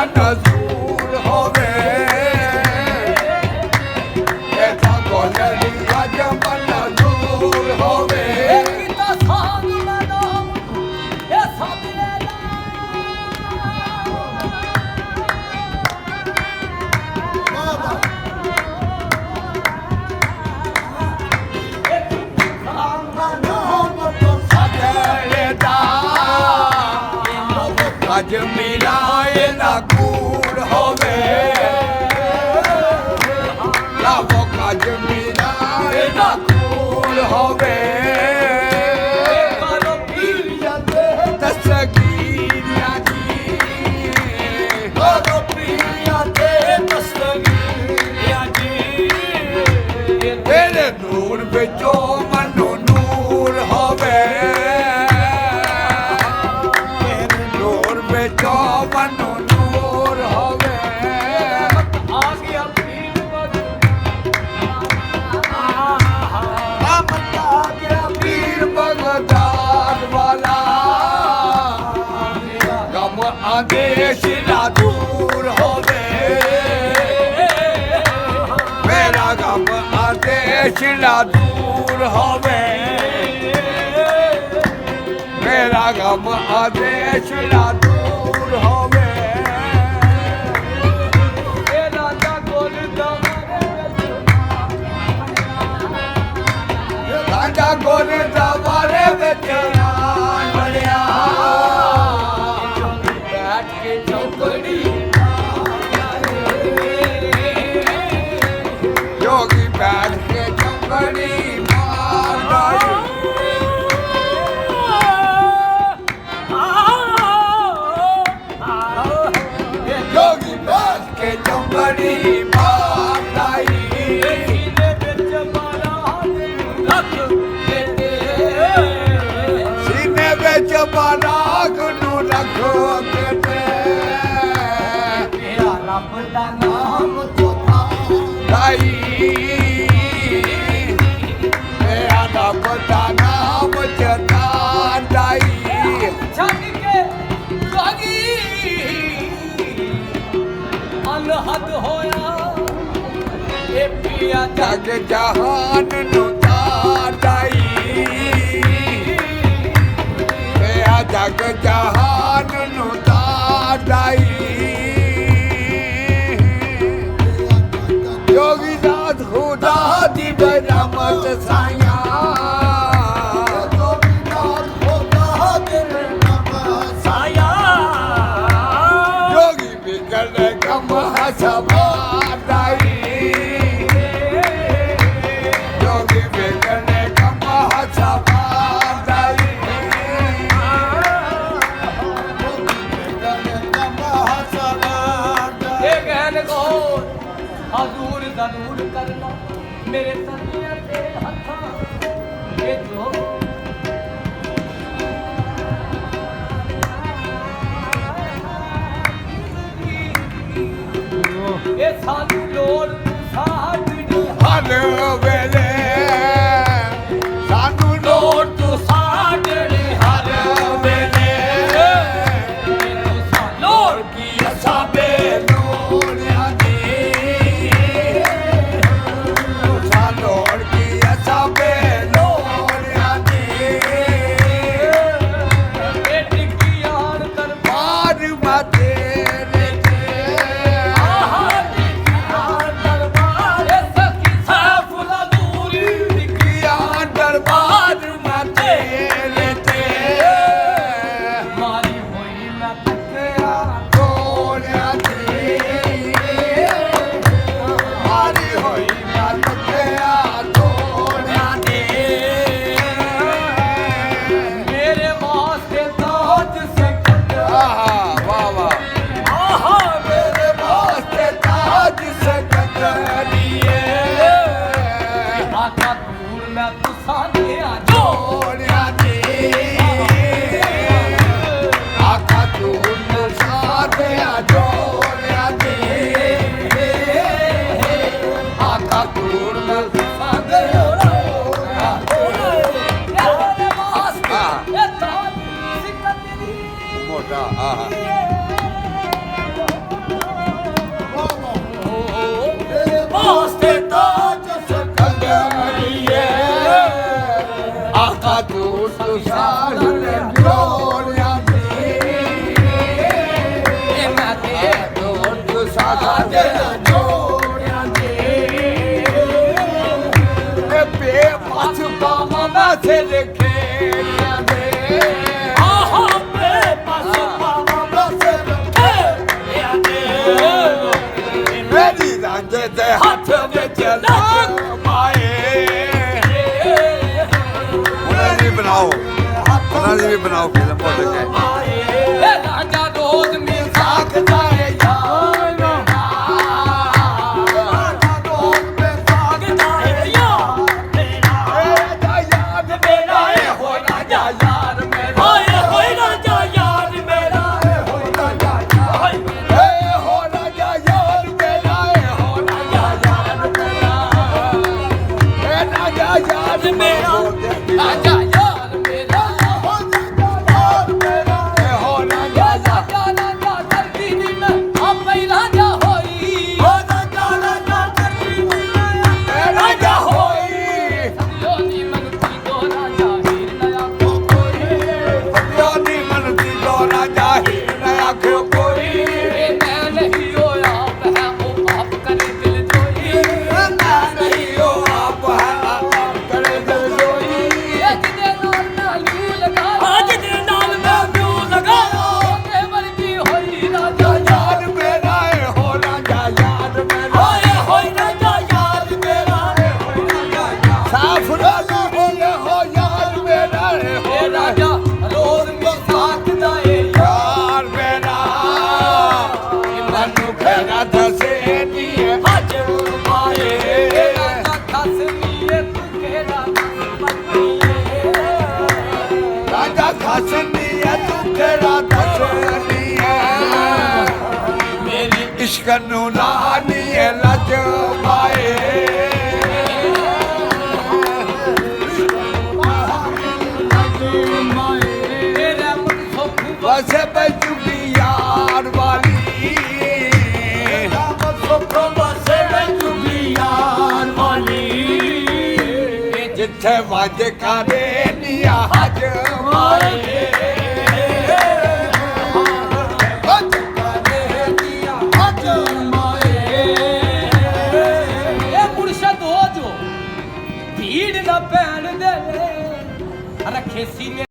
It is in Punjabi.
ਨਜ਼ੂਰ ਹੋਵੇ ਐਸਾ ਕੋਲੜੀ ਅਜਬ ਨਜ਼ੂਰ ਹੋਵੇ ਕੀਤਾ ਸਾਧ ਨਾਮ ਇਹ ਸਾਧਰੇ ਅੱਜ ਮਿਲਾਏ ਨਾ ਕੂੜ ਹੋਵੇ ਲਾਵੋ ਅੱਜ ਮਿਲਾਏ ਨਾ ਕੂੜ ਹੋਵੇ ਕਰੋ ਪੀਰੀਆਂ ਦੇ ਦਸਤਗੀਰਾਂ ਜੀ ਕਰੋ ਪੀਰੀਆਂ ਦੇ ਦਸਤਗੀਰਾਂ ਜੀ ਤੇਰੇ ਨੂਰ ਵਿੱਚੋਂ ਮਨੋਂ ਨੂਰ ਹੋਵੇ ਜੋ ਮਨੋ ਨੂਰ ਹੋਵੇ ਆ ਗਿਆ ਪੀਰ ਭਗਤ ਆ ਗਿਆ ਪੀਰ ਭਗਤਾਨ ਵਾਲਾ ਗਮ ਆਦੇਸ਼ ਨਾ ਦੂਰ ਹੋਵੇ ਮੇਰਾ ਗਮ ਆਦੇਸ਼ ਨਾ ਦੂਰ ਹੋਵੇ ਮੇਰਾ ਗਮ ਆਦੇਸ਼ ਨਾ ਦੂਰ ਹੋਵੇ ਇਹ ਰਾਜਾ ਕੋਲ ਰਾਜਾ ਗੋਲ ਦਾ ਬਾਰੇ ਵਿੱਚ ਨਾਮ ਬੜਿਆ ਬੈਠ ਕੇ ਚੌਕੜੀ ਜੋਗੀ ਬੈਠ ਕੇ ਚੌਕੜੀ ਮਾਰਦਾ ਜੋਗੀ ਬੈਠ ਕੇ ਚੌਕੜੀ ਮਾਰਦਾ ਸੀਨੇ ਵਿੱਚ ਬਾਰਾਕ ਨੂੰ ਰੱਖੋ ਕਿਤੇ ਮੇਰਾ ਰੱਬ ਦਾ ਨਾਮ ਚੋਥਾ ਦਾਈ ਮੇਰਾ ਰੱਬ ਦਾ ਨਾਮ ਜਤਾ ਦਾਈ ਛੱਡ ਕੇ ਜਾਗੀ ਅਨਹਦ ਹੋਇਆ ਇਹ ਪਿਆ ਜਗ ਜਹਾਨ ਨੂੰ ਤਾੜਾਈ ਮੇਰਾ ਜਗ ਜਹਾਨ ਨੂੰ ਤਾੜਾਈ ਜੋਗੀ ਦਾਤ ਖੁਦਾ ਦੀ ਬਰਾਮਤ ਸਾਇਆ ਜੋਗੀ ਦਾਤ ਖੁਦਾ ਦੀ ਬਰਾਮਤ ਸਾਇਆ ਜੋਗੀ ਬਿਗੜ ਕਮ ਹਸਬਾਦਾਈ ਜੋਗੀ ਬਿਗੜ ਕਮ ਹਸਬਾਦਾਈ ਇਹ ਕਹਿਣ ਕੋ ਹਜ਼ੂਰ ਜ਼ਰੂਰ ਕਰਨਾ ਮੇਰੇ ਸੱਜਿਆਂ ਦੇ ਹੱਥਾਂ ਇਹ ਜੋ ਇਹ ਸਾਨੂੰ ਲੋੜ ਸਾਡੀ ਹਰ ਵੇਲੇ ਸਾਨੂੰ ਲੋੜ ਤੂੰ ਸਾਡੇ ਹਰ ਵੇਲੇ ਲੋੜ ਕੀ ਅਸਾਬੇ ਲੋੜਿਆਂ ਦੀ ਲੋੜ ਕੀ ਅਸਾਬੇ ਲੋੜਿਆਂ ਦੀ ਇਹ ਟਿੱਕੀਆਂ ਦਰਬਾਰ ਮਾਰ ਮਾਤੇਰੇ ਤੇ ਆਹਾ ਟਿੱਕੀਆਂ ਦਰਬਾਰ ਇਹ ਸਖੀ ਸਾਫੁਲਾ ਦੂਰੀ ਟਿਕਿਆ ਦਰਬਾਰ ਮਾਤੇਰੇ ਤੇ ਮਾਰੀ ਹੋਈ ਮੈਂ ਤੱਕਿਆ ਲੋੜਿਆਂ ਦੀ ਮਾਰੀ ਹੋਈ ਨਾ ਤੱਕਿਆ ਲੋੜਿਆਂ ਦੀ ਮੇਰੇ ਵਾਸਤੇ ਤਾਜ ਸਿਕੰਦਰ ਆਹਾ ਵਾਹ ਵਾਹ ਆਹਾ ਮੇਰੇ ਵਾਸਤੇ ਤਾਜ ਸਕੰਦਰੀਏ ਆਕਾ ਦੂਰ ਮੈਂ ਤੁਸਾਂ ਦੇ ਆ ਜੋ ਲੋੜਿਆਂ ਦੀ ਆਕਾ ਤੂੰ ਨੂੰ ਸਾਥਿਆ ਜੋੜਿਆਂ ਦੀ ਆਕਾ ਤੂੰ ਨੂੰ ਸਾਥਿਆ ਜੋੜਿਆਂ ਮੇਰੇ ਵਾਸਤੇ ਇਹ ਤਾਜ ਸਿਕੰਦਰੀ ਮੋਟਾ ਆਹਾ ਸਾਜਣ ਜੋੜਿਆਂ ਦੀ ਮੈਂ ਤੇ ਦੋਸਤ ਸਾਜਣ ਜੋੜਿਆਂ ਦੀ ਇਹ ਬੇਪਾਸ ਪਾਵਾਂ ਮੈਂ ਸਿਰ ਖੇੜਿਆਂ ਦੇ ਆਹਾ ਬੇਪਾਸ ਪਾਵਾਂ ਮੈਂ ਸਿਰ ਖੇੜਿਆਂ ਦੇ ਮੇਰੀ ਰਾਂਝੇ ਦੇ ਹੱਥ ਵਿੱਚ ਲੱਗ ਪਾਏ ਉਹਨਾਂ ਦੀ ਵੀ ਬਣਾਓ ਫਿਲਮ ਬਹੁਤ ਹੈ ਇਹ ਰਾਂਝਾ ਰੋਜ਼ ਮਿਸਾਕ ਜਾਏ ਯਾਰ ਰਾਂਝਾ ਰੋਜ਼ ਮਿਸਾਕ ਜਾਏ ਯਾਰ ਰਾਂਝਾ ਯਾਰ ਮੇਰਾ ਏ ਹੋ ਰਾਂਝਾ ਯਾਰ ਮੇਰਾ ਹੋਏ ਰਾਂਝਾ ਯਾਰ ਮੇਰਾ ਹੋ ਰਾਂਝਾ ਯਾਰ ਏ ਹੋ ਰਾਜਾ ਯਾਰ ਮੇਰਾ ਏ ਹੋ ਰਾਜਾ ਯਾਰ ਮੇਰਾ ਏ ਰਾਜਾ ਯਾਰ ਮੇਰਾ ਰਾਂਝਾ ਯਾਰ ਮੇਰਾ ਹੋ ਰਾਜਾ ਯਾਰ ਮੇਰਾ ਏ ਹੋ ਰਾਜਾ ਰਾਂਝਾ ਰਾਂਝਾ ਧਰਤੀ ਦੀ ਮੈਂ ਆਪੇ ਹੀ ਰਾਂਝਾ ਹੋਈ ਹੋ ਰਾਜਾ ਰਾਜਾ ਕਰਦੀ ਏ ਰਾਜਾ ਹੋਈ ਸਭਿਓ ਦੀ ਮਨੁੱਖੀ ਦੋ ਰਾਂਝਾ ਹੀਰ ਨਇਆ ਕੋਈ ਪਿਓ ਦੀ ਮਨ ਦੀ ਦੋ ਰਾਜਾ ਹੀ ਨਾ ਆਖਿਓ ਕੋਈ ਇਹ ਮੈਂ ਨਹੀਂ ਹੋਇਆ ਹੈ ਉਹ ਆਪ ਕਰੇ ਦਿਲ ਜੋਈ ਨਾ ਨਹੀਂ ਉਹ ਆਪ ਹੈ ਆਪ ਕਰੇ ਦਿਲ ਜੋਈ ਅੱਜ ਦੇ ਨਾਲ ਨਾ ਯੂ ਲਗਾਇਆ ਅੱਜ ਦੇ ਨਾਲ ਮੈਂ ਯੂ ਲਗਾਇਆ ਤੇ ਵਰਗੀ ਹੋਈ ਰਾਜਾ ਯਾਰ ਮੇਰਾ ਏ ਹੋ ਰਾਜਾ ਯਾਰ ਮੇਰਾ ਹੋਏ ਹੋਈ ਰਾਜਾ ਯਾਰ ਮੇਰਾ ਸਾਫ ਰਾਜਾ ਹੋਏ ਹੋ ਯਾਰ ਮੇਰਾ ਏ ਹੋ ਇਹ ਰਾਜਾ ਰੋਜ਼ ਮਿਸਾਕ ਦਾ ਏ ਯਾਰ ਮੇਰਾ ਮੈਨੂੰ ਖੇਰਾ ਦਸੇ ਨੀ ਅੱਜ ਮਾਏ ਰਾਜਾ ਖਸਮੀਏ ਤੂੰ ਕਿਹੜਾ ਮੱਤੀਏ ਰਾਜਾ ਖਸਨੀ ਹੈ ਤੂੰ ਕਿਹੜਾ ਦਸਨੀ ਹੈ ਮੇਰੀ ਇਸ਼ਕ ਨੂੰ ਲਾਨੀ ਹੈ ਲੱਜ ਮਾਏ ਤੇਰੇ ਮੁਖ ਸੁਖ ਵਸੇ ਬੈਠੂਗੀ ਯਾਰ ਵਾਲੀ ਸੁਖ ਵਸੇ ਬੈਠੂਗੀ ਯਾਰ ਵਾਲੀ ਜਿੱਥੇ ਵੱਜ ਕਰੇ ਨੀਆ ਹਜ ਮਾਏ ਵੱਜ ਕਰੇ ਨੀਆ ਹਜ ਮਾਏ ਇਹ ਮੁਰਸ਼ਦ ਹੋ ਜੋ ਭੀੜ ਨਾ ਪੈਣ ਦੇ ਰੱਖੇ ਸੀਨੇ